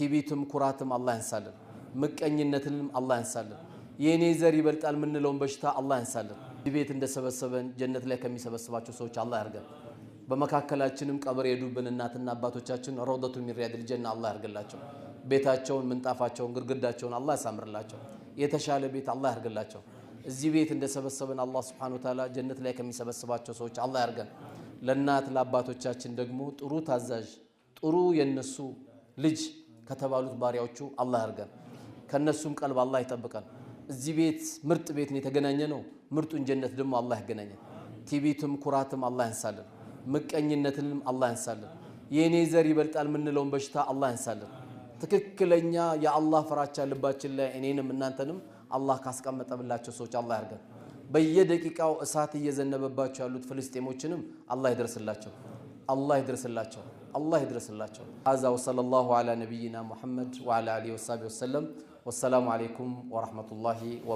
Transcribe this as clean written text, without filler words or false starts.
ቲቢትም ኩራትም አላህ ያንሳልን ምቀኝነትንም አላህ ያንሳልን የኔ ዘር ይበልጣል ምንለውን በሽታ አላህ ያንሳልን ቤት እንደሰበሰበን ጀነት ላይ ከሚሰበስባቸው ሰዎች አላህ ያርገን በመካከላችንም ቀብር የዱብን እናትና አባቶቻችን ረውደቱ ሚን ሪያዲል ጀና አላህ ያርገላቸው ቤታቸውን ምንጣፋቸውን ግርግዳቸውን አላህ ያሳምርላቸው የተሻለ ቤት አላህ ያርገላቸው እዚህ ቤት እንደሰበሰበን አላህ Subhanahu Wa Ta'ala ጀነት ላይ ከሚሰበስባቸው ሰዎች አላህ ያርገን ለናት ለአባቶቻችን ደግሞ ጥሩ ታዛዥ ጥሩ የነሱ ልጅ ከተባሉት ባሪያዎቹ አላህ ያርገን ከነሱም ቀልብ አላህ ይጠብቀን እዚህ ቤት ምርጥ ቤት ነው የተገናኘ ነው ምርጡን ጀነት ደግሞ አላህ ያገናኘን ቲቢትም ኩራትም አላህ ያንሳልን ምቀኝነትንም አላህ ያንሳልን የኔ ዘር ይበልጣል ምንለውን በሽታ አላህ ያንሳልን ትክክለኛ የአላህ ፍራቻ ልባችን ላይ እኔንም እናንተንም አላህ ካስቀመጠብላቸው ሰዎች አላህ ያርገን በየደቂቃው እሳት እየዘነበባቸው ያሉት ፍልስጤሞችንም አላህ ይድረስላቸው الله يدرس الله يدرس هذا وصلى الله على نبينا محمد وعلى آله وصحبه وسلم والسلام عليكم ورحمة الله وبركاته